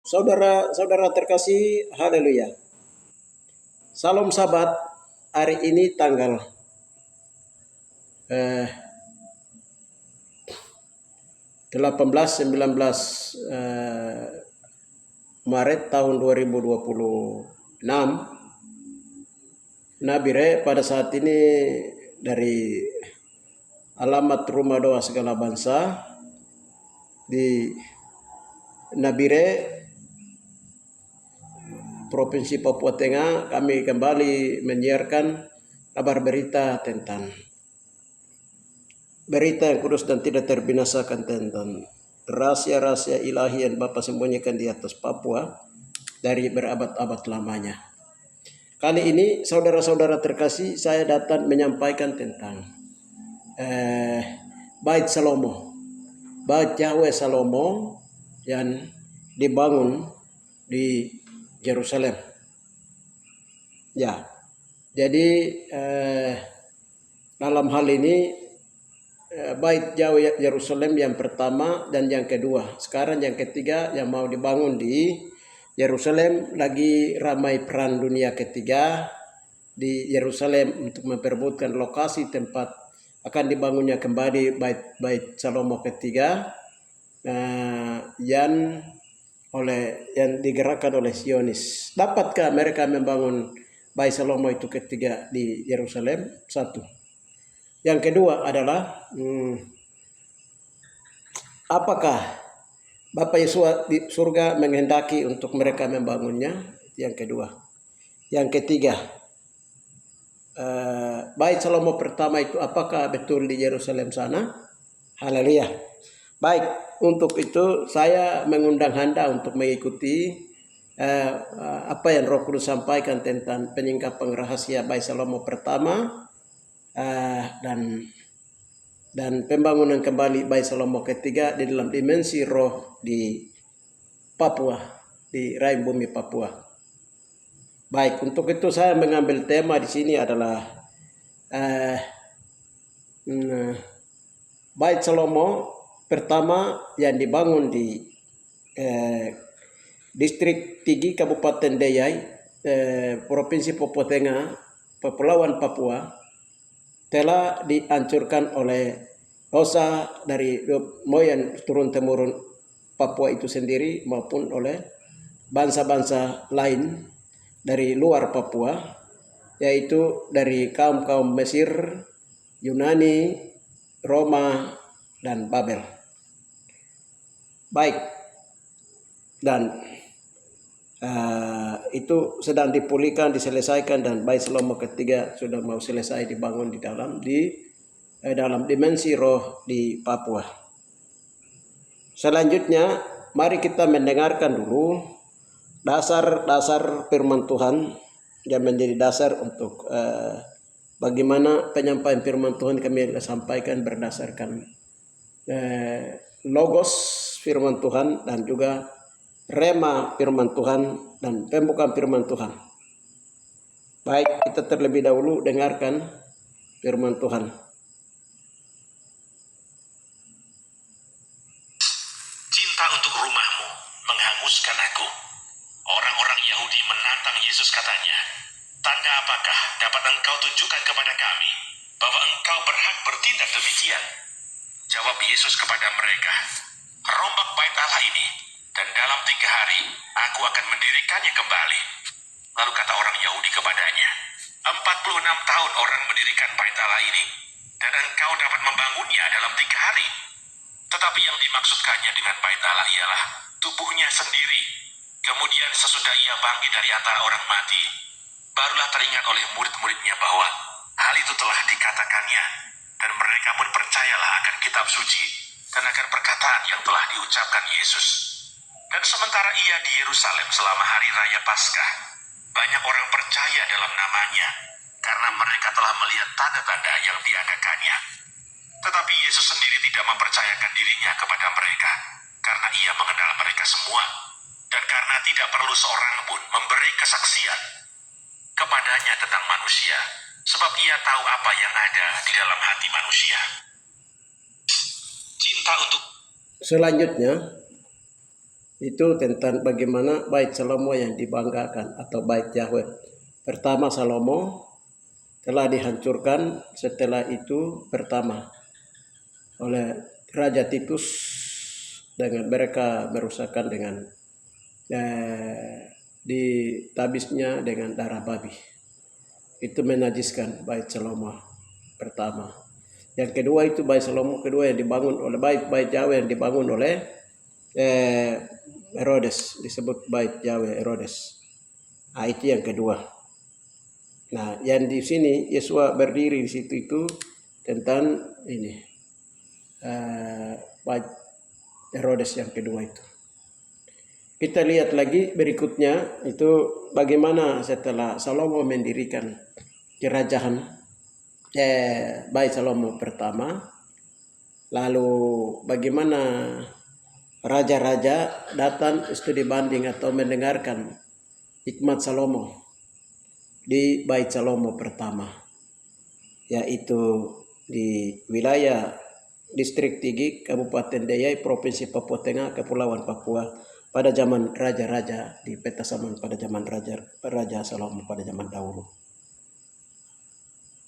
Saudara-saudara terkasih, haleluya. Salam sahabat, hari ini tanggal 18-19 Maret tahun 2026. Nabire pada saat ini dari alamat Rumah Doa Segala Bangsa di Nabire, Provinsi Papua Tengah, kami kembali menyiarkan kabar berita tentang berita yang kudus dan tidak terbinasakan tentang rahasia-rahasia ilahi yang Bapa sembunyikan di atas Papua dari berabad-abad lamanya. Kali ini saudara-saudara terkasih, saya datang menyampaikan tentang Bait Salomo, Bait Yahweh Salomo yang dibangun di Yerusalem. Ya, jadi dalam hal ini Bait Yahweh Yerusalem yang pertama dan yang kedua. Sekarang yang ketiga yang mau dibangun di Yerusalem, lagi ramai perang dunia ketiga di Yerusalem untuk memperebutkan lokasi tempat akan dibangunnya kembali Bait Salomo ketiga yang digerakkan oleh Zionis. Dapatkah mereka membangun Bait Salomo itu ketiga di Yerusalem? Satu. Yang kedua adalah apakah Bapa Yesus di surga menghendaki untuk mereka membangunnya? Yang kedua. Yang ketiga, Bait Salomo pertama itu apakah betul di Yerusalem sana? Haleluya. Baik, untuk itu saya mengundang Anda untuk mengikuti apa yang Roh Kudus sampaikan tentang penyingkapan rahasia Bait Salomo pertama dan pembangunan kembali Bait Salomo ketiga di dalam dimensi roh di Papua, di rahim bumi Papua. Baik, untuk itu saya mengambil tema di sini adalah Bait Salomo pertama yang dibangun di distrik Tigi, Kabupaten Deyai, Provinsi Papua Tengah, Kepulauan Papua, telah dihancurkan oleh dosa dari moyang turun-temurun Papua itu sendiri maupun oleh bangsa-bangsa lain dari luar Papua, yaitu dari kaum-kaum Mesir, Yunani, Roma, dan Babel. Baik, dan itu sedang dipulihkan, diselesaikan, dan Bait Salomo ketiga sudah mau selesai dibangun di dalam dimensi roh di Papua. Selanjutnya, mari kita mendengarkan dulu dasar-dasar firman Tuhan yang menjadi dasar untuk bagaimana penyampaian firman Tuhan kami sampaikan berdasarkan logos firman Tuhan dan juga rema firman Tuhan dan pembukaan firman Tuhan. Baik, kita terlebih dahulu dengarkan firman Tuhan. Cinta untuk rumahmu menghanguskan aku. Orang-orang Yahudi menantang Yesus, katanya, "Tanda apakah dapat engkau tunjukkan kepada kami bahwa engkau berhak bertindak demikian?" Jawab Yesus kepada mereka, "Rombak bait Allah ini, dan dalam 3 hari aku akan mendirikannya kembali." Lalu kata orang Yahudi kepadanya, 46 tahun orang mendirikan bait Allah ini, dan engkau dapat membangunnya dalam 3 hari. Tetapi yang dimaksudkannya dengan bait Allah ialah tubuhnya sendiri. Kemudian sesudah ia bangkit dari antara orang mati, barulah teringat oleh murid-muridnya bahwa hal itu telah dikatakannya, dan mereka pun percayalah akan kitab suci dan akan perkataan yang telah diucapkan Yesus. Dan sementara ia di Yerusalem selama hari raya Paskah, banyak orang percaya dalam namanya, karena mereka telah melihat tanda-tanda yang diadakannya. Tetapi Yesus sendiri tidak mempercayakan dirinya kepada mereka, karena ia mengenal mereka semua, dan karena tidak perlu seorang pun memberi kesaksian kepadanya tentang manusia, sebab ia tahu apa yang ada di dalam hati manusia. Cinta untuk Selanjutnya, Itu tentang bagaimana bait Salomo yang dibanggakan atau bait Yahweh. Pertama Salomo telah dihancurkan setelah itu pertama oleh Raja Titus dengan mereka merusakkan dengan ditabisnya dengan darah babi. Itu menajiskan bait Salomo pertama. Yang kedua itu bait Salomo kedua yang dibangun oleh bait Yahweh yang dibangun oleh Herodes, disebut bait Yahweh Herodes. Nah, itu yang kedua. Nah, yang di sini Yesua berdiri di situ itu tentang ini bait Herodes yang kedua itu. Kita lihat lagi berikutnya itu bagaimana setelah Salomo mendirikan kerajaan bait Salomo pertama, lalu bagaimana raja-raja datang studi banding atau mendengarkan hikmat Salomo di bait Salomo pertama, yaitu di wilayah distrik Tigi, Kabupaten Deiyai, Provinsi Papua Tengah, Kepulauan Papua pada zaman raja-raja di peta zaman pada zaman Raja Salomo pada zaman dahulu.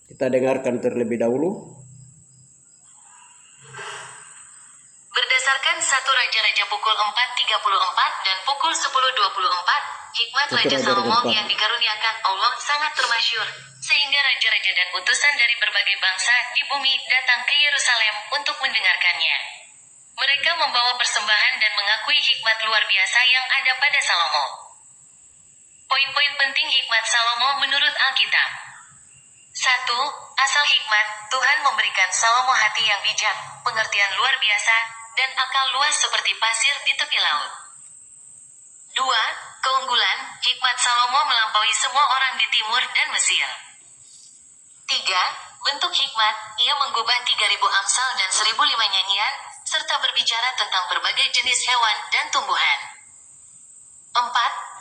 Kita dengarkan terlebih dahulu. Berdasarkan 1 Raja-Raja pukul 4:34 dan pukul 10:24, hikmat Raja Salomo yang dikaruniakan Allah sangat termasyur, sehingga raja-raja dan utusan dari berbagai bangsa di bumi datang ke Yerusalem untuk mendengarkannya. Mereka membawa persembahan dan mengakui hikmat luar biasa yang ada pada Salomo. Poin-poin penting hikmat Salomo menurut Alkitab. 1. Asal hikmat, Tuhan memberikan Salomo hati yang bijak, pengertian luar biasa, dan akal luas seperti pasir di tepi laut. 2. Keunggulan, hikmat Salomo melampaui semua orang di timur dan Mesir. 3. Bentuk hikmat, ia menggubah 3.000 amsal dan 1.005 nyanyian, serta berbicara tentang berbagai jenis hewan dan tumbuhan. 4.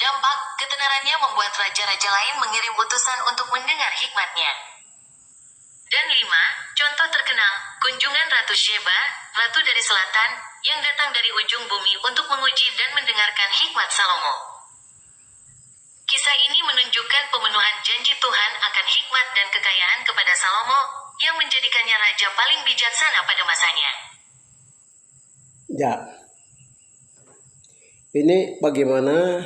Dampak, ketenarannya membuat raja-raja lain mengirim utusan untuk mendengar hikmatnya. Dan 5. Contoh terkenal, kunjungan Ratu Sheba, Ratu dari Selatan, yang datang dari ujung bumi untuk menguji dan mendengarkan hikmat Salomo. Kisah ini menunjukkan pemenuhan janji Tuhan akan hikmat dan kekayaan kepada Salomo, yang menjadikannya raja paling bijaksana pada masanya. Ya, ini bagaimana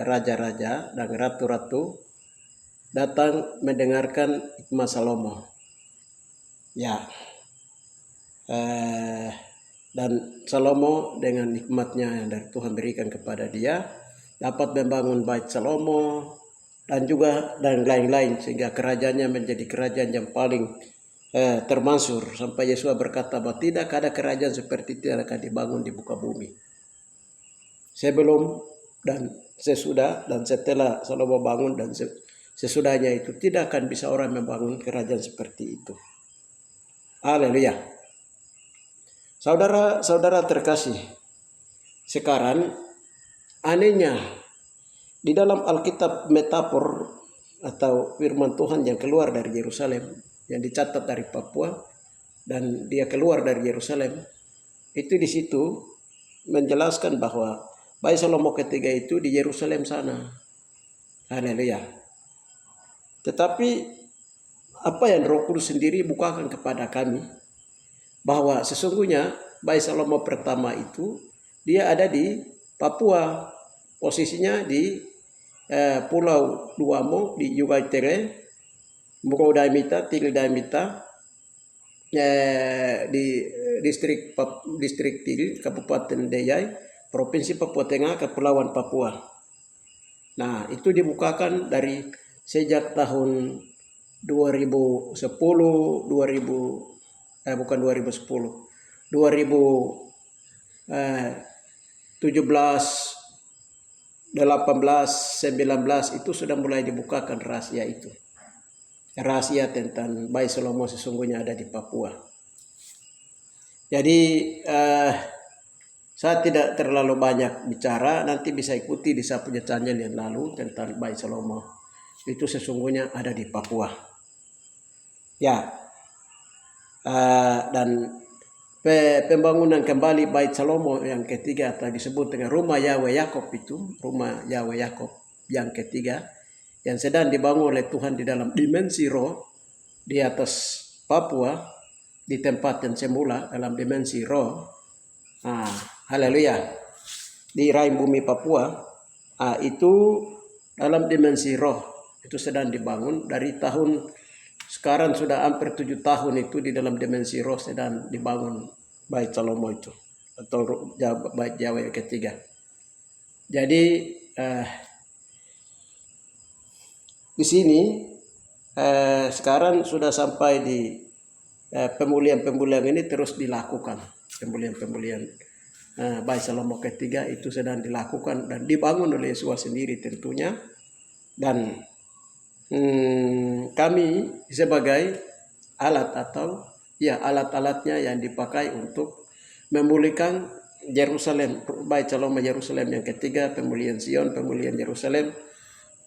raja-raja dan ratu-ratu datang mendengarkan hikmat Salomo. Ya, dan Salomo dengan hikmatnya yang dari Tuhan berikan kepada dia dapat membangun bait Salomo dan lain-lain sehingga kerajaannya menjadi kerajaan yang paling termansur sampai Yesus berkata bahwa tidak ada kerajaan seperti itu yang akan dibangun di muka bumi. Sebelum dan sesudah dan setelah Salomo bangun dan sesudahnya itu tidak akan bisa orang membangun kerajaan seperti itu. Haleluya. Saudara-saudara terkasih, sekarang anehnya di dalam Alkitab metafor atau firman Tuhan yang keluar dari Yerusalem, yang dicatat dari Papua dan dia keluar dari Yerusalem, itu di situ menjelaskan bahwa bait Salomo ketiga itu di Yerusalem sana. Haleluya. Tetapi apa yang Roh Kudus sendiri bukakan kepada kami bahwa sesungguhnya bait Salomo pertama itu dia ada di Papua, posisinya di Pulau Duamo di Yugatere, Mukau Daimita, Tigil Daimita, di distrik Tigil, Kabupaten Deiyai, Provinsi Papua Tengah, Kepulauan Papua. Nah, itu dibukakan dari sejak tahun 2010, 18, 19 itu sudah mulai dibukakan rahasia itu. Rahasia tentang bait Salomo sesungguhnya ada di Papua. Jadi saya tidak terlalu banyak bicara, nanti bisa ikuti di saya punya channel yang lalu tentang bait Salomo. Itu sesungguhnya ada di Papua. Ya, dan pembangunan kembali Bait Salomo yang ketiga atau disebut dengan rumah Yahweh Yakob itu, rumah Yahweh Yakob yang ketiga yang sedang dibangun oleh Tuhan di dalam dimensi roh di atas Papua, di tempat yang semula dalam dimensi roh. Haleluya. Di rahim bumi Papua, itu dalam dimensi roh itu sedang dibangun dari tahun sekarang sudah hampir 7 tahun itu di dalam dimensi roh sedang dibangun Bait Salomo itu atau Bait Yahweh ketiga. Jadi di sini sekarang sudah sampai di pemulihan ini terus dilakukan. Pemulihan Bait Salomo ketiga itu sedang dilakukan dan dibangun oleh Yesus sendiri tentunya. Dan kami sebagai alat atau alat-alatnya yang dipakai untuk memulihkan Yerusalem, Bait Salomo Yerusalem yang ketiga, pemulihan Sion, pemulihan Yerusalem,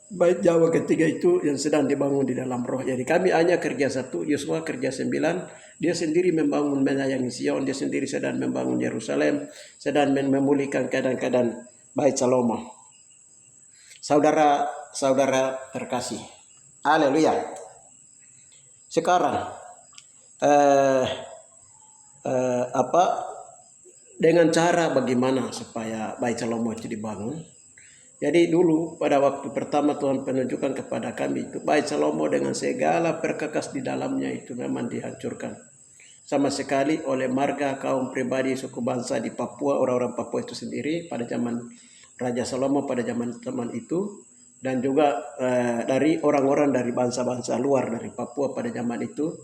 Bait Yahweh ketiga itu yang sedang dibangun di dalam roh. Jadi kami hanya kerja 1, Yosua kerja 9, dia sendiri membangun menyayangi Sion, dia sendiri sedang membangun Yerusalem, sedang memulihkan keadaan Bait Salomo. Saudara-saudara terkasih, haleluya. Sekarang dengan cara bagaimana supaya Bait Salomo itu dibangun? Jadi dulu pada waktu pertama Tuhan menunjukkan kepada kami itu Bait Salomo dengan segala perkakas di dalamnya itu memang dihancurkan sama sekali oleh marga kaum pribadi suku bangsa di Papua, orang-orang Papua itu sendiri pada zaman Raja Salomo pada zaman itu, dan juga dari orang-orang dari bangsa-bangsa luar dari Papua pada zaman itu.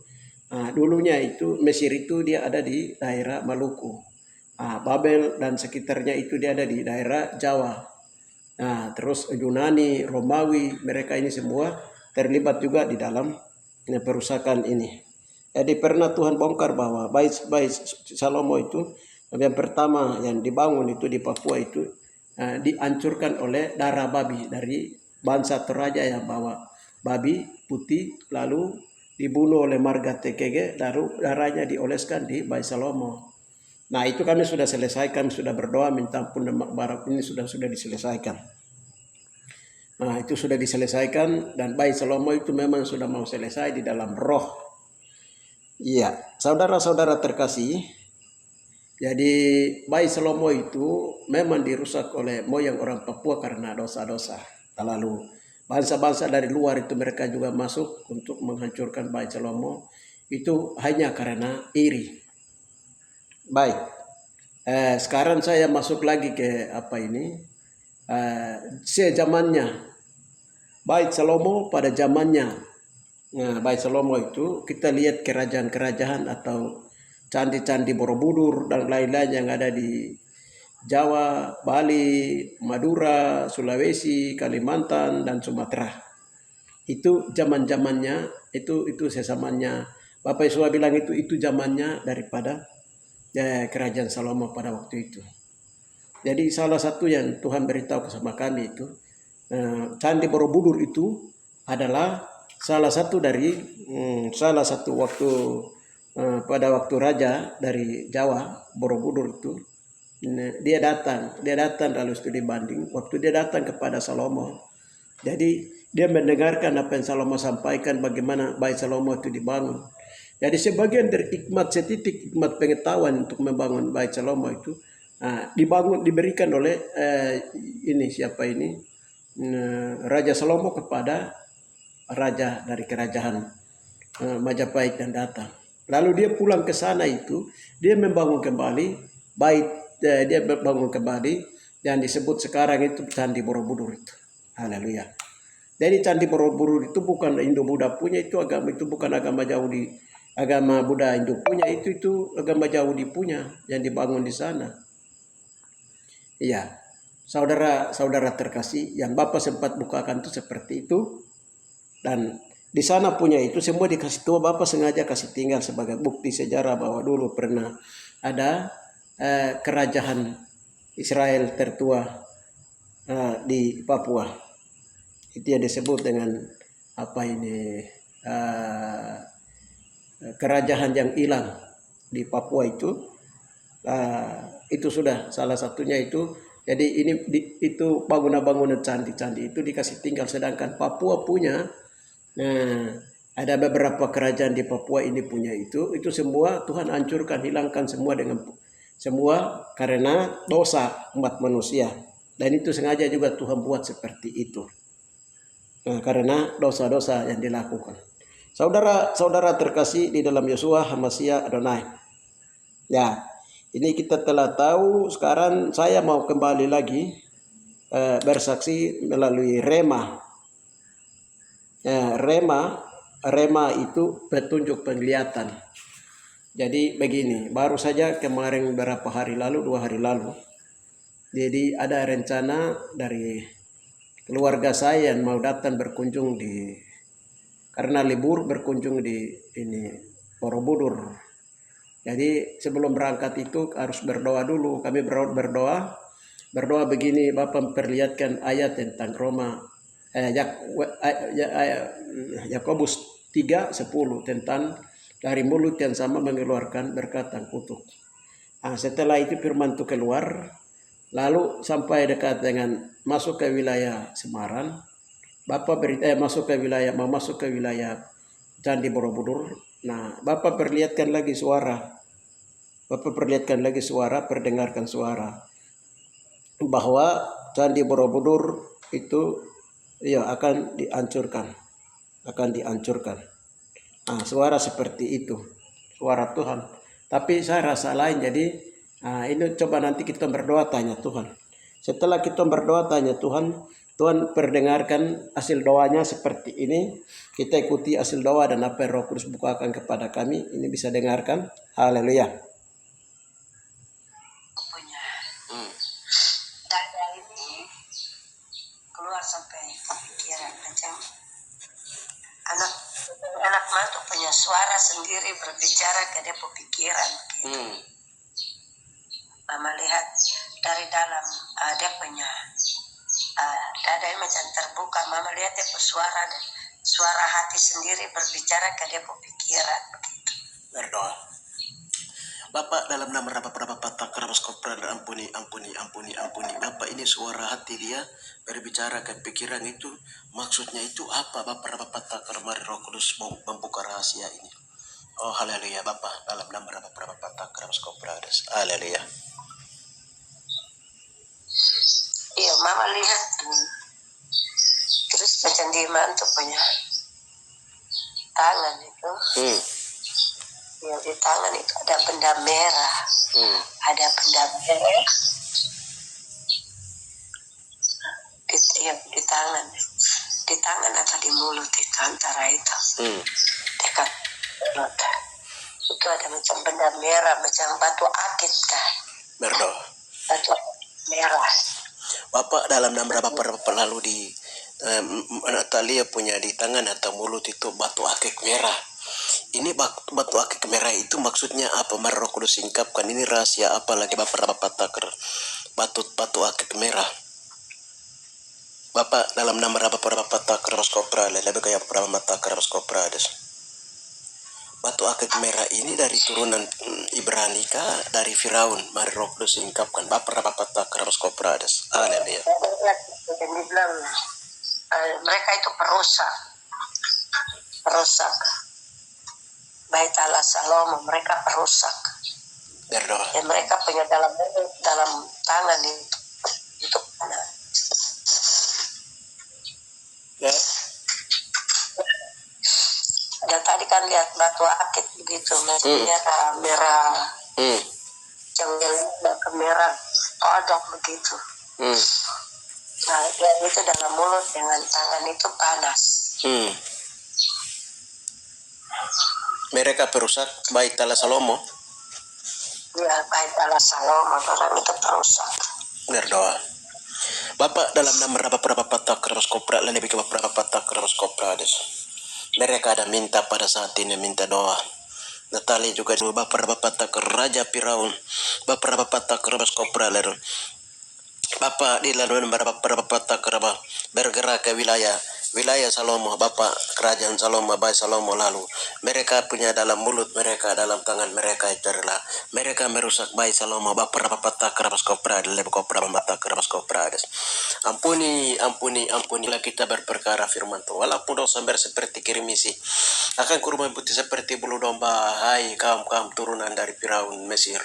Dulunya itu Mesir itu dia ada di daerah Maluku, Babel dan sekitarnya itu dia ada di daerah Jawa. Terus Yunani, Romawi, mereka ini semua terlibat juga di dalam perusakan ini. Jadi pernah Tuhan bongkar bahwa Bait Salomo itu yang pertama yang dibangun itu di Papua itu dihancurkan oleh darah babi dari bangsa Toraja yang bawa babi putih, lalu dibunuh oleh marga TKG, lalu darahnya dioleskan di Bait Salomo. Nah itu kami sudah selesaikan, sudah berdoa minta ampun dan barak ini sudah diselesaikan. Nah itu sudah diselesaikan dan Bait Salomo itu memang sudah mau selesai di dalam roh. Iya, saudara-saudara terkasih, jadi Bait Salomo itu memang dirusak oleh moyang orang Papua karena dosa-dosa. Lalu bangsa-bangsa dari luar itu mereka juga masuk untuk menghancurkan Bait Salomo itu hanya karena iri. Baik, sekarang saya masuk lagi ke sejamannya Bait Salomo pada zamannya. Nah, Bait Salomo itu kita lihat kerajaan-kerajaan atau candi-candi Borobudur dan lain-lain yang ada di Jawa, Bali, Madura, Sulawesi, Kalimantan dan Sumatera. Itu zaman-zamannya, itu sesamanya. Bapak Yesus bilang itu zamannya daripada kerajaan Salomo pada waktu itu. Jadi salah satu yang Tuhan beritahu sama kami itu Candi Borobudur itu adalah salah satu waktu pada waktu raja dari Jawa Borobudur itu dia datang lalu studi banding waktu dia datang kepada Salomo. Jadi dia mendengarkan apa yang Salomo sampaikan bagaimana Bait Salomo itu dibangun. Jadi sebagian dari setitik hikmat pengetahuan untuk membangun Bait Salomo itu diberikan oleh Raja Salomo kepada raja dari kerajaan Majapahit dan datang. Lalu dia pulang ke sana itu, dia membangun kembali yang disebut sekarang itu Candi Borobudur itu. Haleluya. Jadi Candi Borobudur itu bukan Indo-Buddha punya, itu bukan agama Yahudi, agama Buddha Indo punya, itu agama Yahudi punya yang dibangun di sana. Iya, saudara-saudara terkasih, yang Bapak sempat bukakan itu seperti itu. Dan di sana punya itu semua dikasih tua, Bapak sengaja kasih tinggal sebagai bukti sejarah bahwa dulu pernah ada kerajaan Israel tertua di Papua. Itu yang disebut dengan kerajaan yang hilang di Papua itu. Itu sudah salah satunya itu. Jadi itu bangunan-bangunan candi-candi itu dikasih tinggal, sedangkan Papua punya. Nah, ada beberapa kerajaan di Papua ini punya itu semua Tuhan hancurkan, hilangkan semua karena dosa umat manusia. Dan itu sengaja juga Tuhan buat seperti itu. Nah, karena dosa-dosa yang dilakukan. Saudara-saudara terkasih di dalam Yosua HaMashiach Adonai. Ya, ini kita telah tahu. Sekarang saya mau kembali lagi bersaksi melalui rema. Rema itu petunjuk penglihatan. Jadi begini, baru saja kemarin 2 hari lalu, jadi ada rencana dari keluarga saya yang mau datang berkunjung karena libur berkunjung di Borobudur. Jadi sebelum berangkat itu harus berdoa dulu. Kami berdoa begini, Bapak memperlihatkan ayat tentang Yakobus 3:10 tentang dari mulut yang sama mengeluarkan berkat dan kutuk. Setelah itu firman itu keluar, lalu sampai dekat dengan masuk ke wilayah Semarang, Bapak masuk ke wilayah Candi Borobudur. Nah, Bapak perlihatkan lagi suara, perdengarkan suara bahwa Candi Borobudur itu akan dihancurkan. Suara seperti itu, suara Tuhan. Tapi saya rasa lain. Jadi ini coba nanti kita berdoa tanya Tuhan. Setelah kita berdoa tanya Tuhan perdengarkan hasil doanya seperti ini. Kita ikuti hasil doa dan apa yang Roh Kudus bukakan kepada kami. Ini bisa dengarkan. Haleluya. Dada ini keluar sampai pikiran macam anak mantu punya suara sendiri berbicara ke dia pikiran gitu. Mama lihat dari dalam dia punya dada macam terbuka. Mama lihat dia suara hati sendiri berbicara ke dia pikiran begitu. Berdoa. Bapak, dalam nama Bapa Takaramas Kopra, ampuni. Bapak, ini suara hati dia berbicara ke pikiran itu. Maksudnya itu apa? Bapak Takaramas Roh Kudus mau membuka rahasia ini. Oh, haleluya Bapak, dalam nama Bapa Takaramas Kopra. Haleluya. Iya, Mama lihat terus macam di mantu punya tangan itu. Yang di tangan itu ada benda merah. Ada benda merah di tangan. Di tangan atau di mulut itu, antara itu. Dekat mulut. Itu ada macam benda merah, macam batu akik kah? Berdoa. Batu merah. Bapak, dalam nama Bapak lalu di Natalia punya di tangan atau mulut itu batu akik merah. Ini batu akik merah itu maksudnya apa? Mari Roh Kudus singkapkan. Ini rahasia apa lagi Bapak Takar? Batu akik merah. Bapak, dalam nama Bapak Takar Raskopra, lebih kayak Bapak Takar Raskopra. Batu akik merah ini dari turunan Ibrani kah? Dari Firaun. Mari Roh Kudus singkapkan. Bapak Takar Raskopra. Haleluya. Dibilang mereka itu perusak. Bait Allah Salomo, mereka perusak. Berdoa. Dan mereka punya dalam tangan itu panah. Dan tadi kan lihat batu akik begitu, merah, yang merah, kodok begitu. Nah, dan itu dalam mulut dengan tangan itu panas. Mereka perusak Bait Allah Salomo. Ya, Bait Allah Salomo, orang itu perusak. Berdoa. Bapak, dalam nama Bapak Takaramas Kopra, lebih ke Bapak Takaramas Kopra. Mereka ada minta pada saat ini, minta doa. Natali juga Bapak Takar Raja Firaun, Bapak Takaramas Kopra. Bapak di lalu Bapak Takaramas bergerak ke wilayah wilayah Salomo, Bapak kerajaan Salomo, Bayi Salomo lalu. Mereka punya dalam mulut mereka, dalam tangan mereka itu adalah mereka merusak Bayi Salomo, Bapak Rapapata Kerabas Kopra, Lebo Kopra Mata Kerabas Kopra. Ampuni, ampuni, ampunilah kita berperkara firman Tuhan. Walaupun dosa seperti kirimisi, akan kurban putih seperti bulu domba, hai kaum turunan dari Firaun Mesir.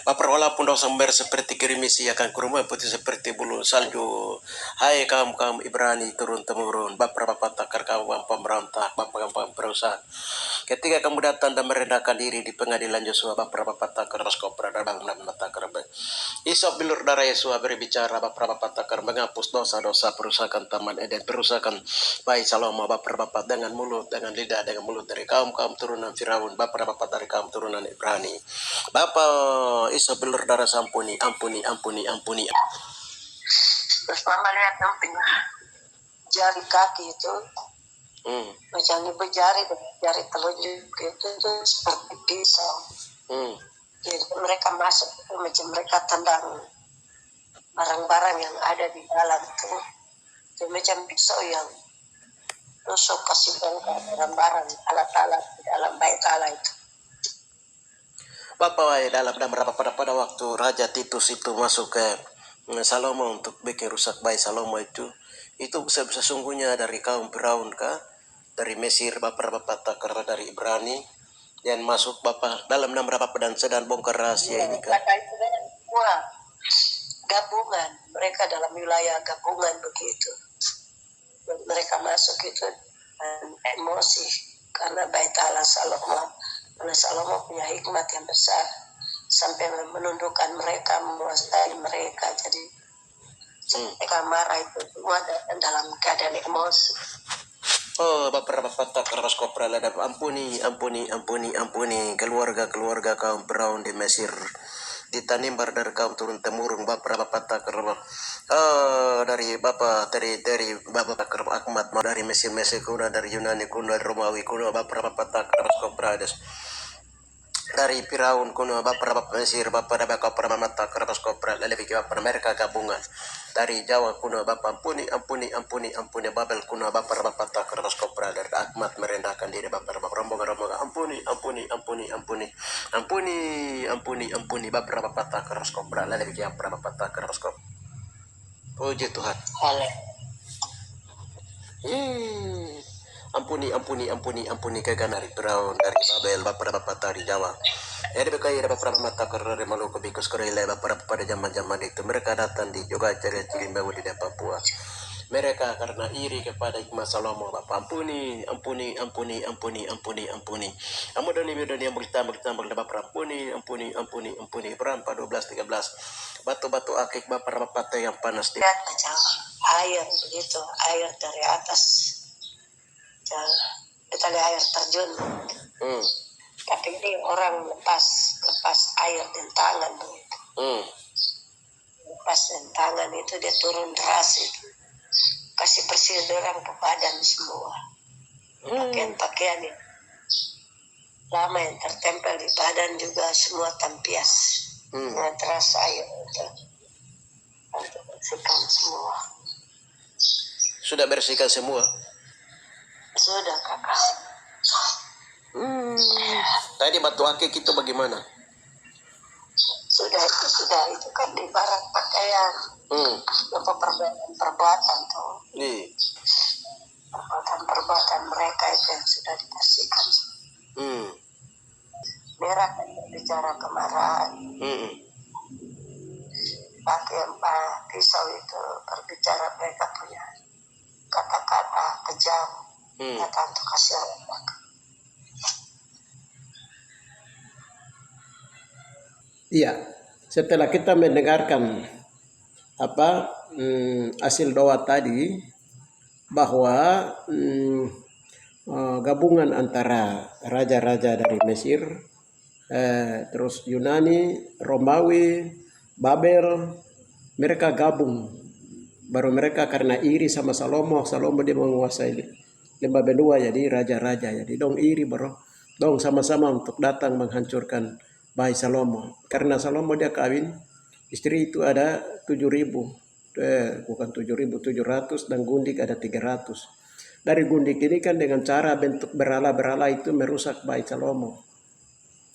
Bapak walaupun dosa seperti kirimisi, akan kurban putih seperti bulu salju, hai kaum Ibrani turun temurun. Bapak takar kaum pemberontak, Bapak perusahaan. Ketika kamu datang dan merendahkan diri di pengadilan Yosua, Bapak takar raskopra dan takar. Isop bilur darah Yesua berbicara, Bapak takar menghapus dosa-dosa perusakan Taman Eden, perusakan Bayi Salomo, Bapak dengan mulut, dengan lidah, dengan mulut dari kaum turunan Firaun, Bapak dari kaum turunan Ibrani. Bapak isop bilur darah ampuni. Terus mama lihat yang punya jari kaki itu macam ini berjari dan jari telunjuk itu tuh seperti pisau. Jadi mereka masuk itu macam mereka tendang barang-barang yang ada di dalam itu macam pisau yang tusuk kasih bongkar barang-barang alat-alat di dalam bait Allah itu. Bapak dalam pada waktu Raja Titus itu masuk ke Salomo untuk bikin rusak Bayi Salomo itu sesungguhnya dari kaum Firaun dari Mesir, Bapak takar dari Ibrani dan masuk Bapak dalam nama Bapak dan sedang bongkar rahasia ini kan. Itu semua gabungan, mereka dalam wilayah gabungan begitu. Dan mereka masuk itu emosi karena bait Allah Salomo. Karena Salomo punya hikmat yang besar sampai menundukkan mereka, menguasai mereka. Jadi mereka marah itu semua dalam keadaan emosi. Oh, Bapak takar raskopra ladap, ampuni keluarga kaum Firaun di Mesir, ditanimbar dari kaum turun temurun. Bapak takar dari Bapak takar Ahmad dari Mesir kuno, dari Yunani kuno, dari Romawi kuno, Bapak takar raskopra dari Firaun kuno, Bapak Mesir, Bapak takar raskopra lalu Bapak mereka gabungan dari Jawa kuno, Bapak ampuni Babel kuno, Bapak takar raskopra dari Ahmad merendahkan diri, Bapak rombongan ampuni Bapak takar raskopra lalu Bapak takar raskopra. Puji Tuhan. Ampuni keganasan dari Firaun, dari Babel, Bapak dari Jawa. Ada berkaya Bapak takar dari Maluku Bikus Korea, Bapak pada zaman itu mereka datang di juga ciri-ciri baru di Papua. Mereka karena iri kepada hikmat Salomo, Bapak ampuni. Amudoni yang bertambah Bapak ampuni. Berapa 12-13 batu-batu akik Bapak yang panas di macam air begitu, air dari atas. Kita lihat air terjun. Tapi ini orang lepas air dan tangan begitu. Lepas dan tangan itu dia turun deras itu. Kasih bersih orang ke badan semua. Pakaian yang lama yang tertempel di badan juga semua tampias. Dengan deras air itu. Untuk bersihkan semua. Sudah bersihkan semua? Sudah kakak. Tadi batu akik itu bagaimana? Sudah itu kan ibarat pakaian. Perbuatan tuh. Perbuatan mereka itu yang sudah dibersihkan. Merah kan bicara kemarahan. Pakai pisau itu berbicara mereka punya kata-kata kejam. Kata untuk kasih Allah. Iya, setelah kita mendengarkan hasil doa tadi bahwa gabungan antara raja-raja dari Mesir, terus Yunani, Romawi, Babel, mereka gabung. Baru mereka karena iri sama Salomo dia menguasai lembah benua, jadi raja-raja. Jadi dong iri dong sama-sama untuk datang menghancurkan Bayi Salomo. Karena Salomo dia kawin, istri itu ada 7.000, bukan 7.700 dan gundik ada 300. dari gundik ini kan dengan cara bentuk berala-berala itu merusak Bait Salomo.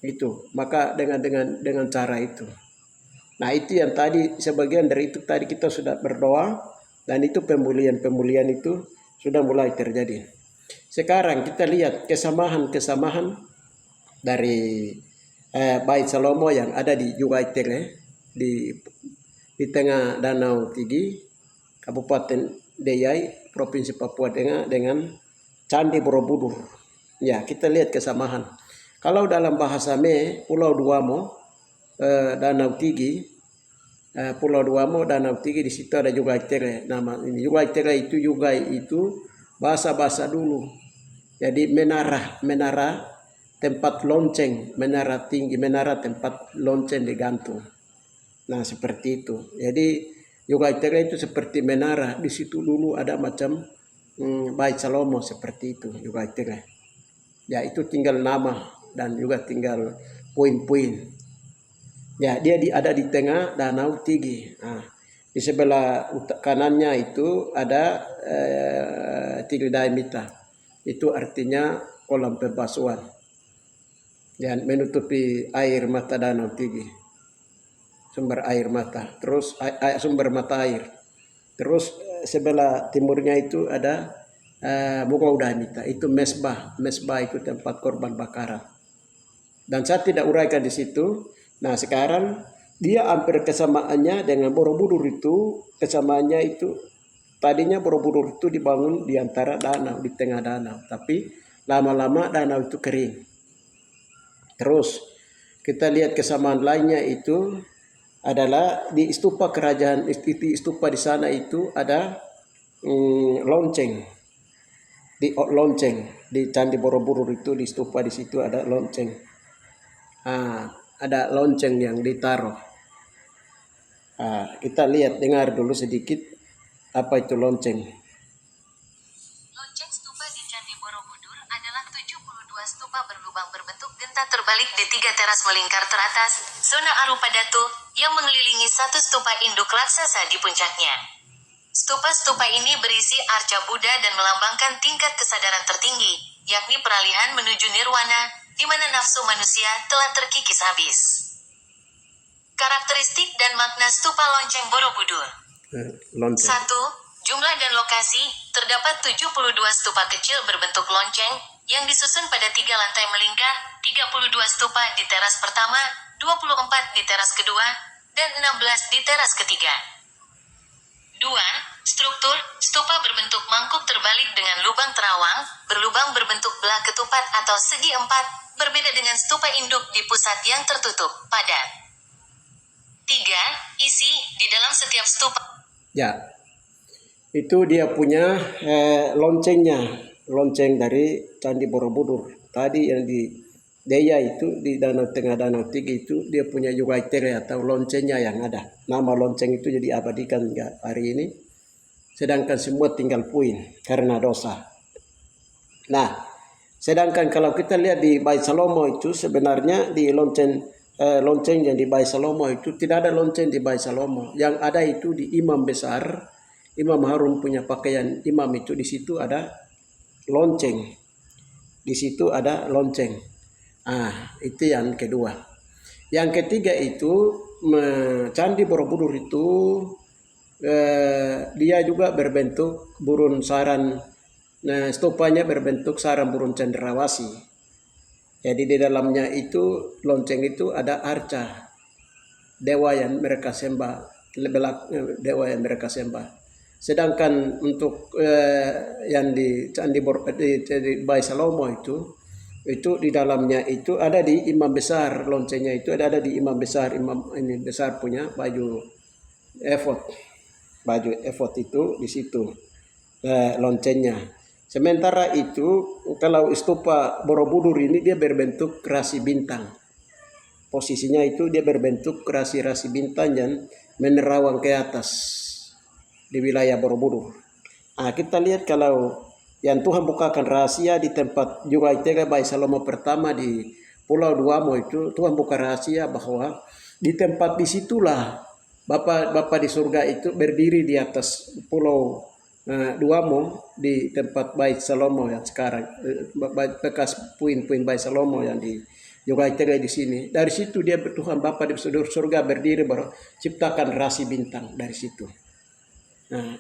Itu, maka dengan cara itu. Nah, itu yang tadi sebagian dari itu tadi kita sudah berdoa dan itu pemulihan itu sudah mulai terjadi. Sekarang kita lihat kesamahan dari Bait Salomo yang ada di Yugaitele di tengah Danau Tigi, Kabupaten Deyai, Provinsi Papua Tengah dengan Candi Borobudur. Ya, kita lihat kesamaan. Kalau dalam bahasa Pulau Duamo, Danau Tigi, Pulau Duamo, Danau Tigi, di situ ada Yugaitele. Nama ini Yugaitele itu bahasa dulu. Jadi menara tempat lonceng, menara tinggi, menara tempat lonceng digantung. Nah, seperti itu. Jadi Yugaitele itu seperti menara. Di situ dulu ada macam Bait Salomo seperti itu Yugaitele. Ya, itu tinggal nama dan juga tinggal poin-poin. Ya, dia ada di tengah Danau Tigi. Nah, di sebelah kanannya itu ada Tildai Mita. Itu artinya kolam pembasuhan. Dan menutupi air mata Danau Tigi. Sumber air mata. Terus sumber mata air. Terus sebelah timurnya itu ada Mugaudah Mita. Itu mesbah. Mesbah itu tempat korban bakaran. Dan saya tidak uraikan di situ. Nah, sekarang dia hampir kesamaannya dengan Borobudur itu, kesamaannya itu tadinya Borobudur itu dibangun di antara danau, di tengah danau, tapi lama-lama danau itu kering. Terus kita lihat kesamaan lainnya itu adalah di stupa kerajaan, di stupa di sana itu ada lonceng. Di Candi Borobudur itu di stupa di situ ada lonceng. Ada lonceng yang ditaruh. Kita lihat, dengar dulu sedikit apa itu lonceng. Lonceng stupa di Candi Borobudur adalah 72 stupa berlubang berbentuk genta terbalik di 3 teras melingkar teratas, zona arupa datu, yang mengelilingi satu stupa induk raksasa di puncaknya. Stupa-stupa ini berisi arca Buddha dan melambangkan tingkat kesadaran tertinggi, yakni peralihan menuju nirwana, di mana nafsu manusia telah terkikis habis. Karakteristik dan makna stupa lonceng Borobudur. 1. Jumlah dan lokasi, terdapat 72 stupa kecil berbentuk lonceng, yang disusun pada 3 lantai melingkar, 32 stupa di teras pertama, 24 di teras kedua, dan 16 di teras ketiga. 2. Struktur, stupa berbentuk mangkuk terbalik dengan lubang terawang, berlubang berbentuk belah ketupat atau segi 4, berbeda dengan stupa induk di pusat yang tertutup, padat. 3. Isi, di dalam setiap stupa. Ya, itu dia punya loncengnya, lonceng dari Candi Borobudur. Tadi yang di Deya itu, di tengah Danau Tigi itu, dia punya Yugaitele atau loncengnya yang ada. Nama lonceng itu jadi abadikan hingga hari ini. Sedangkan semua tinggal puing karena dosa. Nah, sedangkan kalau kita lihat di Bait Salomo itu sebenarnya di lonceng yang di Bait Salomo itu tidak ada lonceng di Bait Salomo. Yang ada itu di imam besar, Imam Harun punya pakaian imam itu, di situ ada lonceng. Di situ ada lonceng. Itu yang kedua. Yang ketiga itu Candi Borobudur itu dia juga berbentuk burung saran. Nah, stupanya berbentuk sarang burung cendrawasih. Jadi di dalamnya itu lonceng itu ada arca dewa yang mereka sembah, dewa yang mereka sembah. Sedangkan untuk yang di Candi Bait Salomo itu di dalamnya itu ada di imam besar, loncengnya itu ada di imam besar. Imam ini besar punya baju efod itu di situ loncengnya. Sementara itu kalau stupa Borobudur ini dia berbentuk rasi bintang. Posisinya itu dia berbentuk rasi bintang yang menerawang ke atas di wilayah Borobudur. Kita lihat kalau yang Tuhan bukakan rahasia di tempat Yugaitele Bait Salomo pertama di Pulau Duamo itu, Tuhan buka rahasia bahwa di tempat disitulah Bapa di surga itu berdiri di atas pulau Duamo di tempat Bait Salomo yang sekarang, bekas puing-puing Bait Salomo yang di Yogaitega di sini. Dari situ dia Tuhan Bapa di surga berdiri baru ciptakan rasi bintang dari situ.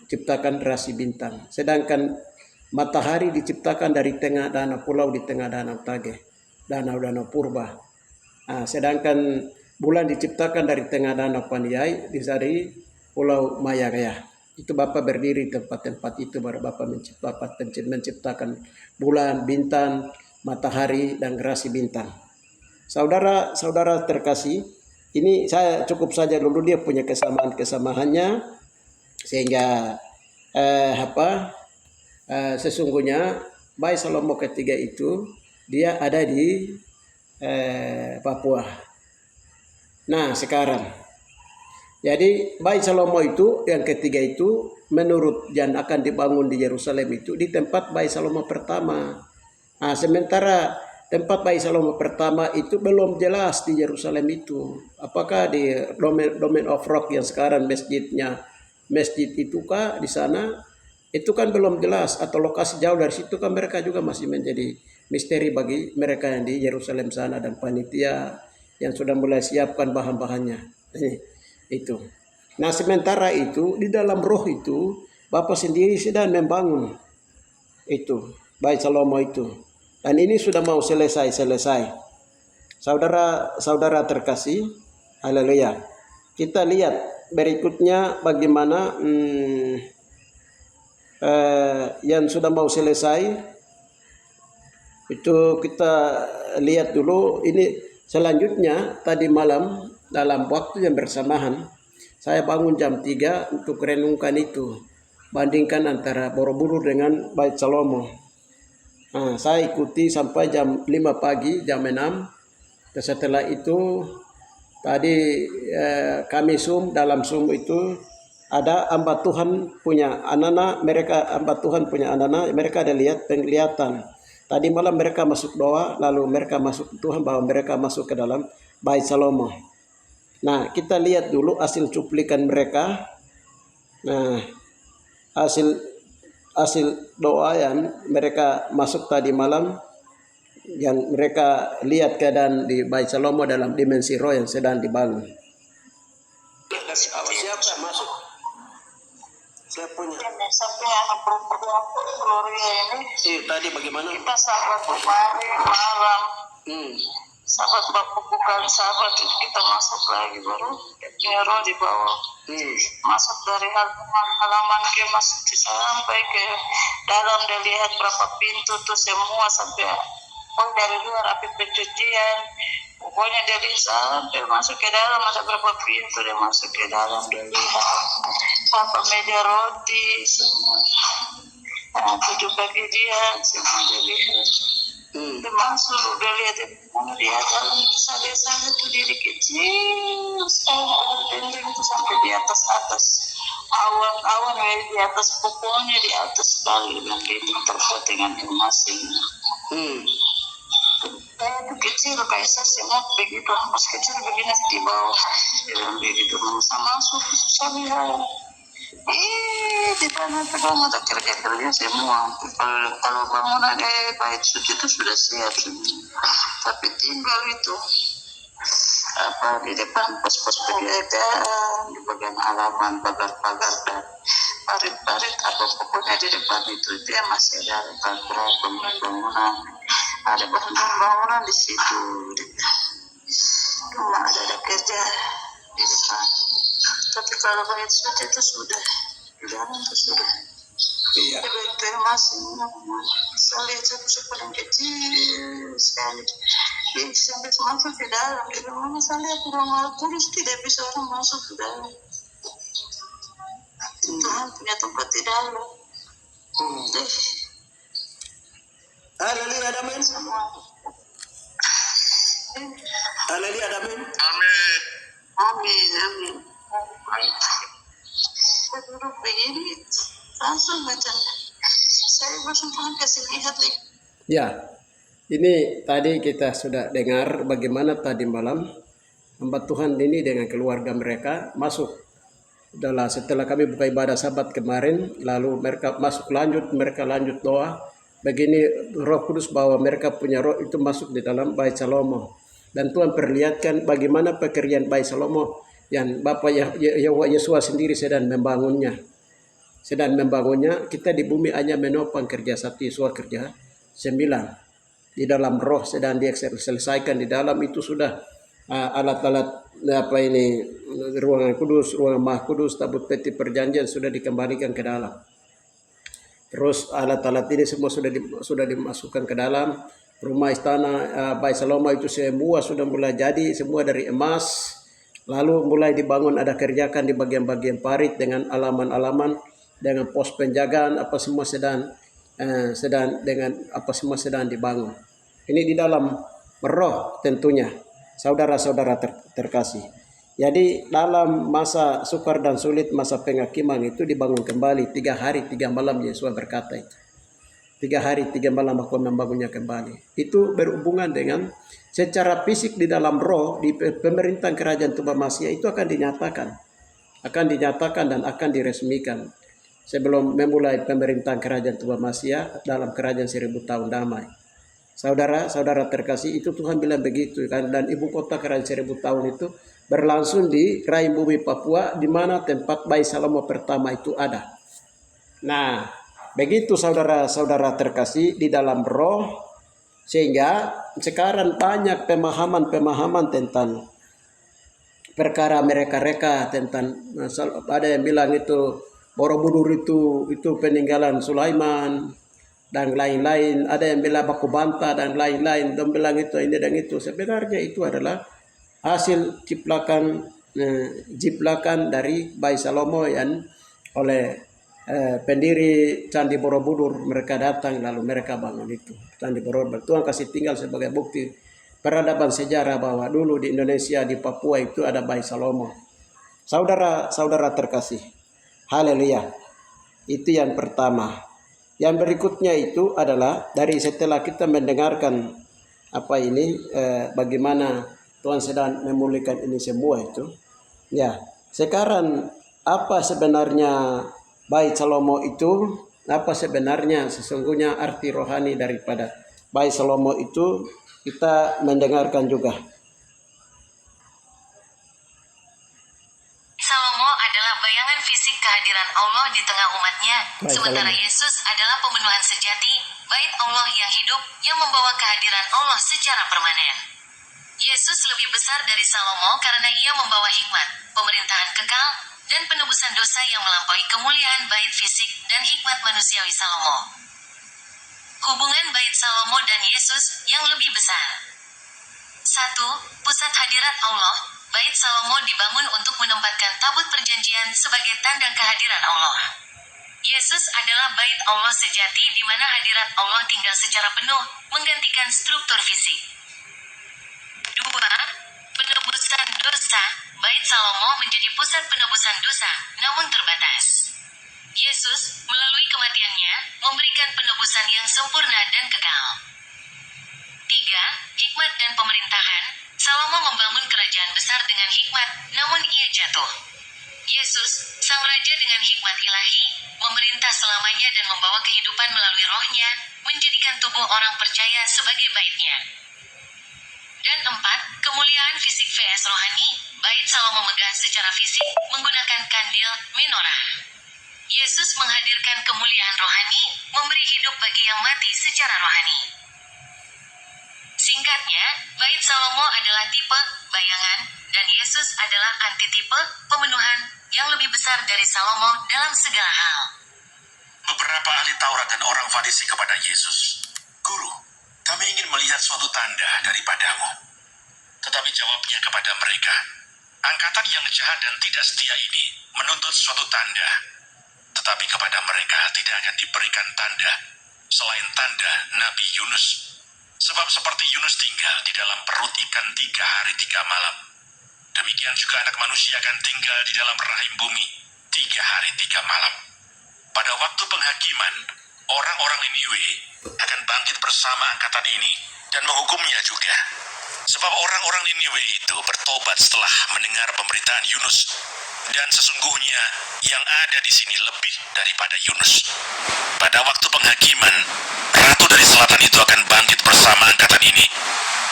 Ciptakan rasi bintang. Sedangkan matahari diciptakan dari tengah danau pulau di tengah danau Tage, danau-danau purba. Sedangkan bulan diciptakan dari tengah danau Paniai dari pulau Mayagaya. Itu Bapak berdiri di tempat-tempat itu baru Bapak menciptakan bulan, bintang, matahari, dan gerasi bintang. Saudara-saudara terkasih, ini saya cukup saja dulu dia punya kesamaan-kesamaannya sehingga sesungguhnya Bait Salomo ketiga itu dia ada di Papua. Nah sekarang jadi Bait Salomo itu yang ketiga itu menurut yang akan dibangun di Yerusalem itu di tempat Bait Salomo pertama. Sementara tempat Bait Salomo pertama itu belum jelas di Yerusalem itu. Apakah di Domain of Rock yang sekarang masjid itu kah di sana? Itu kan belum jelas, atau lokasi jauh dari situ kan mereka juga masih menjadi misteri bagi mereka yang di Yerusalem sana dan panitia yang sudah mulai siapkan bahan-bahannya. Itu. Nah sementara itu di dalam roh itu Bapak sendiri sedang membangun itu Bait Salomo itu, dan ini sudah mau selesai. Saudara terkasih, haleluya. Kita lihat berikutnya bagaimana yang sudah mau selesai itu kita lihat dulu. Ini selanjutnya tadi malam dalam waktu yang bersamaan saya bangun jam 3 untuk renungkan itu, bandingkan antara Borobudur dengan Bait Salomo. Saya ikuti sampai jam 5 pagi, jam 6. Dan setelah itu tadi kami dalam Zoom itu ada hamba Tuhan punya anak-anak, mereka ada lihat penglihatan. Tadi malam mereka masuk doa, lalu mereka masuk Tuhan bahwa mereka masuk ke dalam Bait Salomo. Nah, kita lihat dulu hasil cuplikan mereka. Nah, hasil doa yang mereka masuk tadi malam, yang mereka lihat keadaan di Bait Salomo dalam dimensi roh yang sedang dibangun. Siapa masuk? Saya punya. Sampai anak perempuan Gloria ini. Tadi bagaimana? Kita sahabat kemarin malam. Sahabat bapak bukan sahabat, kita masuk lagi baru punya roh di bawah. Masuk dari halaman ke masuk sampai ke dalam, dia lihat berapa pintu tuh semua sampai dari luar api pencucian. Pokoknya dia lihat sampai masuk ke dalam, ada berapa pintu, dia masuk ke dalam, dia lihat apa meja roti semua. 7 pagi dia semua dia lihat. Dia masuk, udah lihat dia dalam desa-desa itu diri kecil sekali, dinding itu sampai di atas awan di atas, pokoknya di atas sekali, dan dinding terbuat dengan emas ini. Itu kecil kayak semut begitu, pas kecil begini di bawah, dan begitu masuk susah lihat. Di tanah ada kerja semua. Kalau bangunan Bait Suci itu sudah siap semua, tapi tinggal itu di depan pos-pos penjagaan, di bagian halaman, pagar-pagar dan parit-parit, apa pokoknya di depan itu dia masih ada bangunan, ada bangunan di situ. Cuma ada kerja di depan. Tapi kalau Bait Suci itu sudah di dalam itu sudah. Iya. Itu masih saya lihat paling kecil sekali. Dia sampai masuk ke dalam. Di mana saya lihat orang turis tidak bisa orang masuk ke dalam. Tuhan punya tempat di dalam. Haleluya, amin. Semua. Haleluya, amin. Amin. Saya duduk begini langsung macam saya bersumpah kasih lihat lagi. Ya, ini tadi kita sudah dengar bagaimana tadi malam hamba Tuhan ini dengan keluarga mereka masuk Udahlah, setelah kami buka ibadah Sabat kemarin, lalu mereka lanjut doa. Begini Roh Kudus bahwa mereka punya roh itu masuk di dalam Bait Salomo. Dan Tuhan perlihatkan bagaimana pekerjaan Bait Salomo yang Bapak Yesus sendiri sedang membangunnya. Kita di bumi hanya menopang kerja satu, Yesus kerja 9. Di dalam roh sedang diselesaikan, di dalam itu sudah alat-alat ruangan kudus, ruangan maha kudus, tabut peti perjanjian sudah dikembalikan ke dalam. Terus alat-alat ini semua sudah dimasukkan ke dalam rumah istana Bait Salomo itu, semua sudah mulai jadi, semua dari emas. Lalu mulai dibangun, ada kerjakan di bagian-bagian parit dengan alaman-alaman, dengan pos penjagaan, apa semua sedang dibangun. Ini di dalam roh tentunya, saudara-saudara terkasih. Jadi dalam masa sukar dan sulit, masa penghakiman itu dibangun kembali 3 hari 3 malam, Yesus berkata itu. 3 hari 3 malam aku membangunnya kembali. Itu berhubungan dengan secara fisik di dalam roh, di pemerintahan kerajaan Tuhan Masia itu akan dinyatakan dan akan diresmikan sebelum memulai pemerintahan kerajaan Tuhan Masia dalam kerajaan 1000 tahun damai. Saudara-saudara terkasih, itu Tuhan bilang begitu kan, dan ibu kota kerajaan 1000 tahun itu berlangsung di Krain Bumi Papua, di mana tempat Bait Salomo pertama itu ada. Nah, begitu saudara-saudara terkasih di dalam roh, sehingga sekarang banyak pemahaman tentang perkara mereka tentang, ada yang bilang itu Borobudur itu peninggalan Sulaiman dan lain-lain, ada yang bilang baku banta dan lain-lain, dan bilang itu ini dan itu. Sebenarnya itu adalah hasil jiplakan dari Bait Salomo yang oleh pendiri Candi Borobudur. Mereka datang lalu mereka bangun itu Candi Borobudur. Tuhan kasih tinggal sebagai bukti peradaban sejarah bahwa dulu di Indonesia, di Papua itu ada Bait Salomo. Saudara-saudara terkasih, haleluya. Itu yang pertama. Yang berikutnya itu adalah dari setelah kita mendengarkan bagaimana Tuhan sedang memulihkan ini semua itu. Ya, sekarang apa sebenarnya Bait Salomo itu? Apa sebenarnya sesungguhnya arti rohani daripada Bait Salomo itu? Kita mendengarkan juga. Salomo adalah bayangan fisik kehadiran Allah di tengah umatnya, sementara Yesus adalah pemenuhan sejati, bait Allah yang hidup, yang membawa kehadiran Allah secara permanen. Yesus lebih besar dari Salomo karena ia membawa hikmat, pemerintahan kekal, dan penebusan dosa yang melampaui kemuliaan bait fisik dan hikmat manusiawi Salomo. Hubungan bait Salomo dan Yesus yang lebih besar. 1. Pusat hadirat Allah. Bait Salomo dibangun untuk menempatkan tabut perjanjian sebagai tanda kehadiran Allah. Yesus adalah bait Allah sejati di mana hadirat Allah tinggal secara penuh, menggantikan struktur fisik. 2. Penebusan dosa. Bait Salomo menjadi pusat penebusan dosa, namun terbatas. Yesus, melalui kematiannya, memberikan penebusan yang sempurna dan kekal. 3. Hikmat dan pemerintahan. Salomo membangun kerajaan besar dengan hikmat, namun ia jatuh. Yesus, sang raja dengan hikmat ilahi, memerintah selamanya dan membawa kehidupan melalui rohnya, menjadikan tubuh orang percaya sebagai baitnya. Dan 4. Kemuliaan fisik vs rohani. Bait Salomo megah secara fisik, menggunakan kandil, menorah. Yesus menghadirkan kemuliaan rohani, memberi hidup bagi yang mati secara rohani. Singkatnya, bait Salomo adalah tipe, bayangan, dan Yesus adalah antitipe, pemenuhan, yang lebih besar dari Salomo dalam segala hal. Beberapa ahli Taurat dan orang Farisi kepada Yesus, "Guru, kami ingin melihat suatu tanda daripadamu." Tetapi jawabnya kepada mereka, "Angkatan yang jahat dan tidak setia ini menuntut suatu tanda. Tetapi kepada mereka tidak akan diberikan tanda, selain tanda Nabi Yunus. Sebab seperti Yunus tinggal di dalam perut ikan 3 hari 3 malam, demikian juga anak manusia akan tinggal di dalam rahim bumi 3 hari 3 malam. Pada waktu penghakiman, orang-orang Niniwe akan bangkit bersama angkatan ini dan menghukumnya juga. Sebab orang-orang Niniwe itu bertobat setelah mendengar pemberitaan Yunus. Dan sesungguhnya yang ada di sini lebih daripada Yunus. Pada waktu penghakiman, ratu dari selatan itu akan bangkit bersama angkatan ini.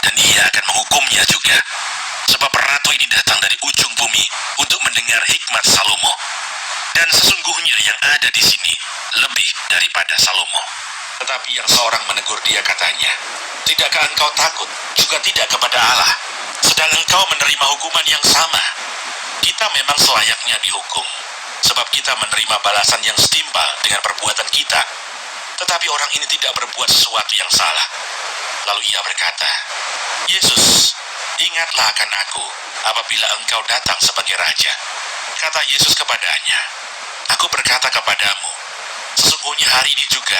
Dan ia akan menghukumnya juga. Sebab ratu ini datang dari ujung bumi untuk mendengar hikmat Salomo. Dan sesungguhnya yang ada di sini lebih daripada Salomo. Tetapi yang seorang menegur dia katanya, "Tidakkah engkau takut juga tidak kepada Allah, sedang engkau menerima hukuman yang sama? Kita memang selayaknya dihukum, sebab kita menerima balasan yang setimpal dengan perbuatan kita. Tetapi orang ini tidak berbuat sesuatu yang salah." Lalu ia berkata, "Yesus, ingatlah akan aku apabila engkau datang sebagai raja." Kata Yesus kepadanya, "Aku berkata kepadamu, sesungguhnya hari ini juga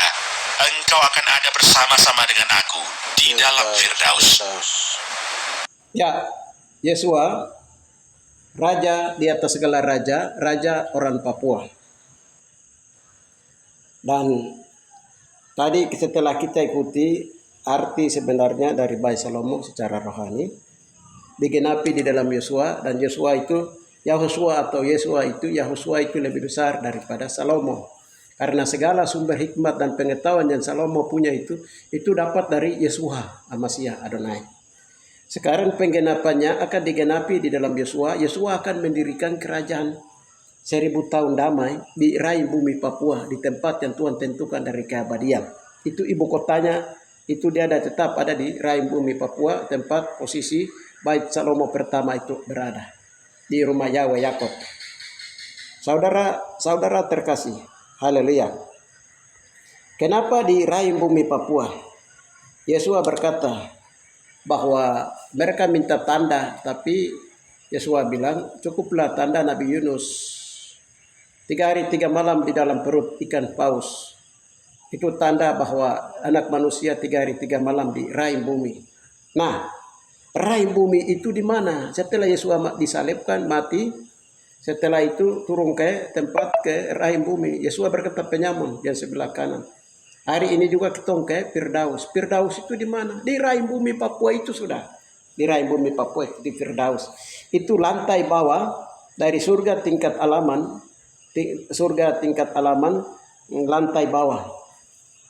engkau akan ada bersama-sama dengan aku di dalam Firdaus." Ya, Yesua, raja di atas segala raja, raja orang Papua. Dan tadi setelah kita ikuti arti sebenarnya dari Bait Salomo secara rohani, digenapi di dalam Yosua, dan Yosua itu Yahosua itu lebih besar daripada Salomo. Karena segala sumber hikmat dan pengetahuan yang Salomo punya itu dapat dari Yeshua, Al-Masih Adonai. Sekarang penggenapannya akan digenapi di dalam Yosua. Yosua akan mendirikan kerajaan 1000 tahun damai di rahim bumi Papua, di tempat yang Tuhan tentukan dari keabadian. Itu ibu kotanya, itu dia tetap ada di rahim bumi Papua, tempat posisi Bait Salomo pertama itu berada, di rumah Yahweh Yakob. Saudara terkasih, haleluya. Kenapa di rahim bumi Papua? Yesua berkata bahwa mereka minta tanda, tapi Yesua bilang cukuplah tanda Nabi Yunus 3 hari 3 malam di dalam perut ikan paus. Itu tanda bahwa anak manusia 3 hari 3 malam di rahim bumi. Nah, rahim bumi itu di mana? Setelah Yesua disalibkan, mati, setelah itu turun ke tempat ke rahim bumi. Yesua berkata penyamun yang sebelah kanan. Hari ini juga ketong ke Firdaus. Firdaus itu di mana? Di rahim bumi Papua itu sudah. Di rahim bumi Papua itu di Firdaus. Itu lantai bawah dari surga tingkat alaman, lantai bawah.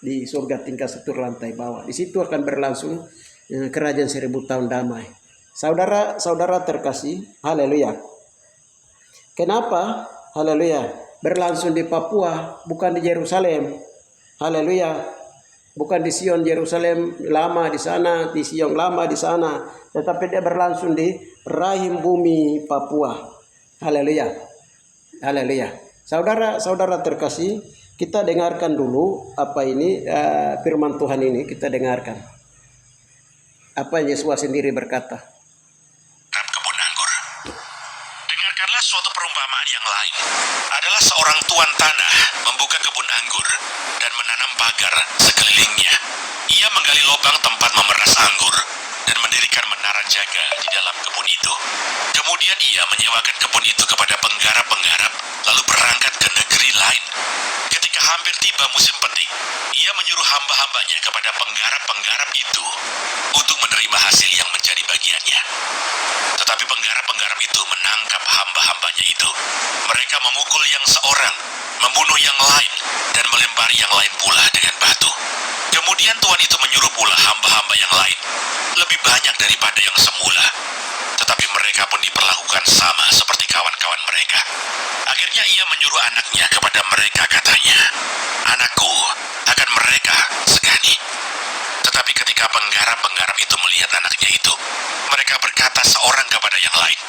Di surga tingkat 1 lantai bawah. Di situ akan berlangsung kerajaan 1000 tahun damai. Saudara terkasih, haleluya. Kenapa? Haleluya. Berlangsung di Papua, bukan di Yerusalem. Haleluya. Bukan di Sion Yerusalem lama di sana, di Sion lama di sana, tetapi dia berlangsung di rahim bumi Papua. Haleluya. Haleluya. Saudara terkasih, kita dengarkan dulu apa ini firman Tuhan ini, kita dengarkan. Apa yang Yesus sendiri berkata. Kebun anggur. Dengarkanlah suatu perumpamaan yang lain. Adalah seorang tuan tanah membuka kebun anggur dan menanam pagar sekelilingnya. Ia menggali lubang tempat memeras anggur dan mendirikan menara jaga di dalam kebun itu. Kemudian ia menyewakan kebun itu kepada penggarap-penggarap, lalu berangkat ke negeri lain. Ketika hampir tiba musim petik, ia menyuruh hamba-hambanya kepada penggarap-penggarap itu untuk menerima hasil yang menjadi bagiannya. Tetapi penggarap-penggarap itu menangkap hamba-hambanya itu. Mereka memukul yang seorang, membunuh yang lain, dan melempari yang lain pula dengan batu. Kemudian Tuhan itu menyuruh pula hamba-hamba yang lain, lebih banyak daripada yang semula. Tetapi mereka pun diperlakukan sama seperti kawan-kawan mereka. Akhirnya ia menyuruh anaknya kepada mereka, katanya, "Anakku, akan mereka segani." Tetapi ketika penggarap-penggarap itu melihat anaknya itu, mereka berkata seorang kepada yang lain,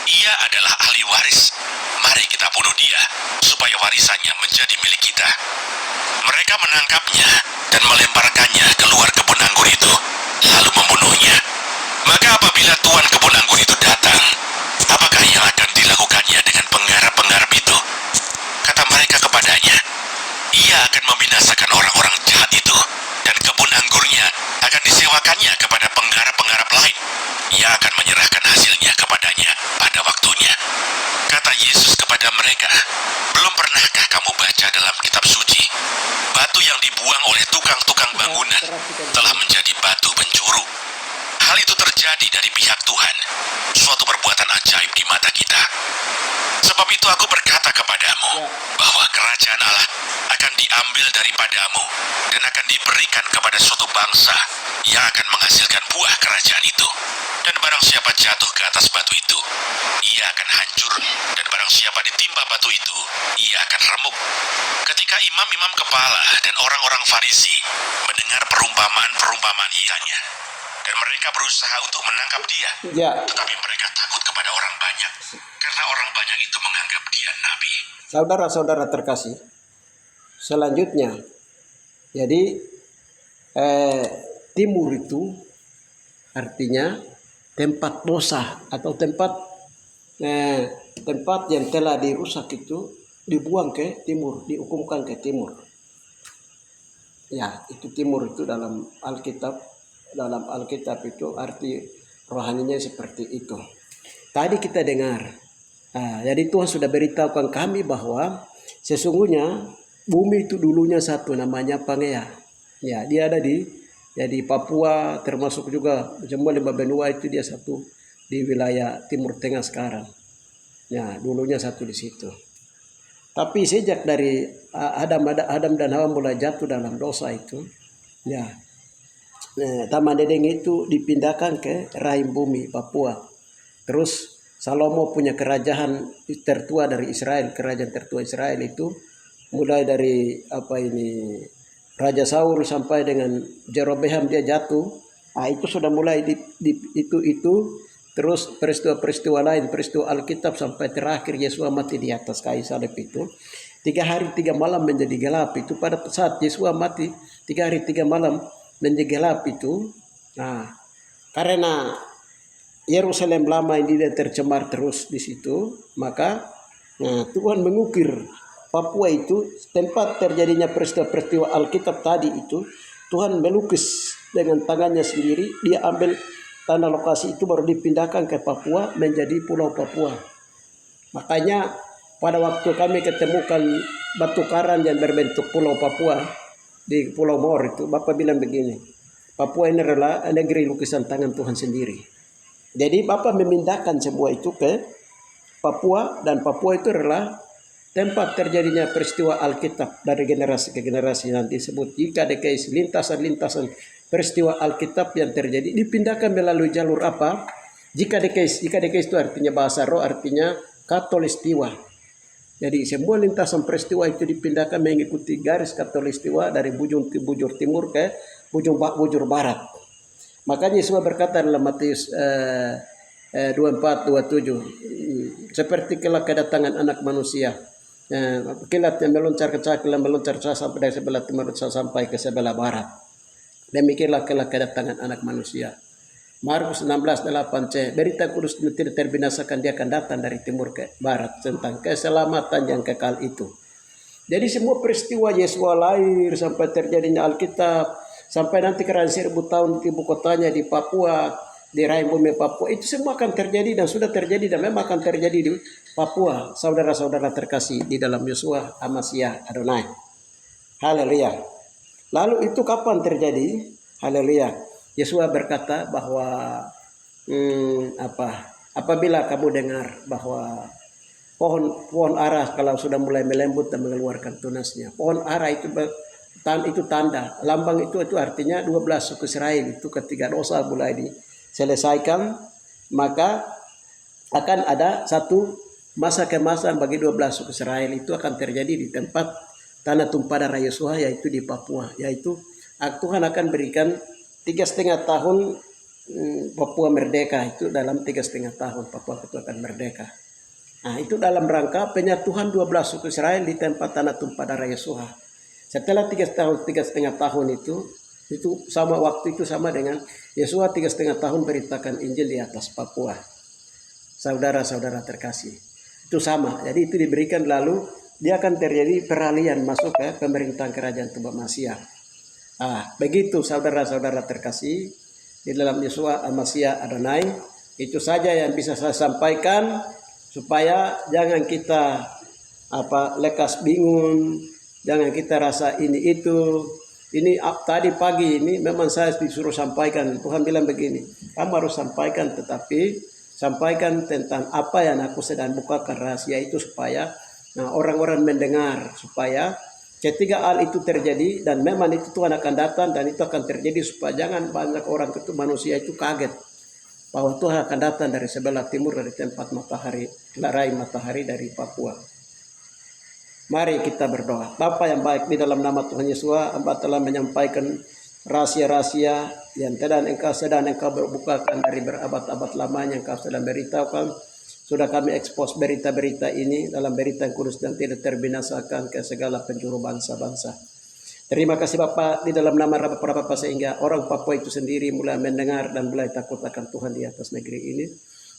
"Ia adalah ahli waris. Mari kita bunuh dia, supaya warisannya menjadi milik kita." Mereka menangkapnya dan melemparkannya keluar kebun anggur itu, lalu membunuhnya. Maka apabila tuan kebun anggur itu datang, apakah yang akan dilakukannya dengan penggarap-penggarap itu? Kata mereka kepadanya, "Ia akan membinasakan orang-orang jahat itu, dan kebun anggurnya akan disewakannya kepada penggarap-penggarap lain. Ia akan menyerahkan hasilnya kepadanya pada waktunya." Kata Yesus kepada mereka, "Belum pernahkah kamu baca dalam kitab suci, batu yang dibuang oleh tukang-tukang bangunan telah menjadi batu penjuru? Hal itu terjadi terjadi dari pihak Tuhan, suatu perbuatan ajaib di mata kita. Sebab itu aku berkata kepadamu bahwa kerajaan Allah akan diambil daripadamu dan akan diberikan kepada suatu bangsa yang akan menghasilkan buah kerajaan itu. Dan barang siapa jatuh ke atas batu itu, ia akan hancur, dan barang siapa ditimpa batu itu, ia akan remuk. Ketika imam-imam kepala dan orang-orang Farisi mendengar perumpamaan ianya, dan mereka berusaha untuk menangkap dia, tetapi mereka takut kepada orang banyak, karena orang banyak itu menganggap dia nabi. Saudara-saudara terkasih, selanjutnya, jadi timur itu artinya tempat dosa atau tempat yang telah dirusak itu dibuang ke timur, dihukumkan ke timur. Ya, itu timur itu dalam Alkitab itu arti rohaninya seperti itu. Tadi kita dengar, jadi Tuhan sudah beritahukan kami bahwa sesungguhnya bumi itu dulunya satu, namanya Pangea. Ya, dia ada di Papua, termasuk juga semua lima benua itu dia satu di wilayah Timur Tengah sekarang. Ya, dulunya satu di situ. Tapi sejak dari Adam dan Hawa mulai jatuh dalam dosa itu, ya, Taman Eden itu dipindahkan ke rahim bumi Papua. Terus Salomo punya kerajaan tertua dari Israel, kerajaan tertua Israel itu mulai dari Raja Saul sampai dengan Jerobeam dia jatuh. Itu sudah mulai itu terus peristiwa lain, peristiwa Alkitab sampai terakhir Yesua mati di atas kayu salib itu. 3 hari 3 malam menjadi gelap itu pada saat Yesua mati 3 hari 3 malam menjadi gelap itu. Karena Yerusalem lama ini tercemar terus di situ, maka Tuhan mengukir Papua itu tempat terjadinya peristiwa Alkitab tadi itu. Tuhan melukis dengan tangannya sendiri, dia ambil tanah lokasi itu baru dipindahkan ke Papua menjadi Pulau Papua. Makanya pada waktu kami ketemukan batu karang yang berbentuk Pulau Papua di Pulau Mor itu, Bapak bilang begini, Papua ini adalah negeri lukisan tangan Tuhan sendiri. Jadi Bapak memindahkan semua itu ke Papua, dan Papua itu adalah tempat terjadinya peristiwa Alkitab dari generasi ke generasi. Nanti disebut jika DKI lintasan-lintasan peristiwa Alkitab yang terjadi dipindahkan melalui jalur apa? Jika DKI itu artinya bahasa roh, artinya Katolistiwa. Jadi semua lintasan peristiwa itu dipindahkan mengikuti garis Katolistiwa dari bujur timur ke bujur barat. Makanya Yesus berkata dalam Matius 24-27, seperti kelak kedatangan anak manusia, kilat yang meloncar ke cakil, meloncar sampai dari sebelah timur sampai ke sebelah barat. Demikianlah kelak kedatangan anak manusia. Markus 16:8c, berita kudus tidak terbinasakan, dia akan datang dari timur ke barat tentang keselamatan yang kekal itu. Jadi semua peristiwa Yesus lahir sampai terjadinya Alkitab, sampai nanti kerajaan 1000 tahun di ibu kotanya di Papua, di rahim bumi Papua, itu semua akan terjadi dan sudah terjadi dan memang akan terjadi di Papua. Saudara-saudara terkasih di dalam Yeshua HaMashiach Adonai. Haleluya. Lalu itu kapan terjadi? Haleluya. Yeshua berkata bahwa apabila kamu dengar bahwa pohon ara kalau sudah mulai melembut dan mengeluarkan tunasnya. Pohon ara itu tanda, lambang itu artinya 12 suku Israel itu ketika dosa mulai diselesaikan, maka akan ada satu masa kemasan bagi 12 suku Israel itu akan terjadi di tempat tanah tumpah darah Yeshua, yaitu di Papua. Yaitu Tuhan akan berikan 3,5 tahun Papua merdeka, itu dalam 3,5 tahun Papua itu akan merdeka. Itu dalam rangka penyatuan 12 suku Israel di tempat tanah tumpah darah Yeshua. Setelah 3,5 tahun itu sama waktu itu sama dengan Yeshua 3,5 tahun beritakan Injil di atas Papua. Saudara-saudara terkasih, itu sama. Jadi itu diberikan, lalu dia akan terjadi peralihan masuk ke pemerintahan kerajaan Tuhan Masiah. Begitu saudara-saudara terkasih di dalam Yeshua HaMashiach Adonai. Itu saja yang bisa saya sampaikan supaya jangan kita lekas bingung, jangan kita rasa ini itu. Ini tadi pagi ini memang saya disuruh sampaikan. Tuhan bilang begini, kamu harus sampaikan, tetapi sampaikan tentang apa yang aku sedang bukakan rahasia itu supaya orang-orang mendengar, supaya ketika hal itu terjadi dan memang itu Tuhan akan datang dan itu akan terjadi, supaya jangan banyak orang itu manusia itu kaget bahwa Tuhan akan datang dari sebelah timur, dari tempat matahari, larai matahari dari Papua. Mari kita berdoa. Bapa yang baik, di dalam nama Tuhan Yesus, Hamba telah menyampaikan rahasia-rahasia yang sedang engkau berbukakan dari berabad-abad lamanya, engkau sedang beritahukan. Sudah kami ekspos berita-berita ini dalam berita yang kudus dan tidak terbinasakan ke segala penjuru bangsa-bangsa. Terima kasih Bapa, di dalam nama Bapa, sehingga orang Papua itu sendiri mulai mendengar dan mulai takut akan Tuhan di atas negeri ini.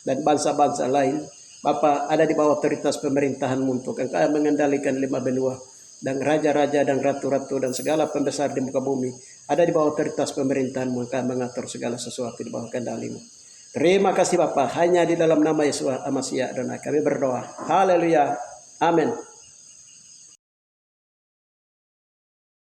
Dan bangsa-bangsa lain, Bapa, ada di bawah otoritas pemerintahan untuk engkau mengendalikan 5 benua. Dan raja-raja dan ratu-ratu dan segala pembesar di muka bumi, ada di bawah otoritas pemerintahanmu, engkau mengatur segala sesuatu di bawah kendalimu. Terima kasih Bapa, hanya di dalam nama Yesus Al-Masih dan kami berdoa. Haleluya. Amin.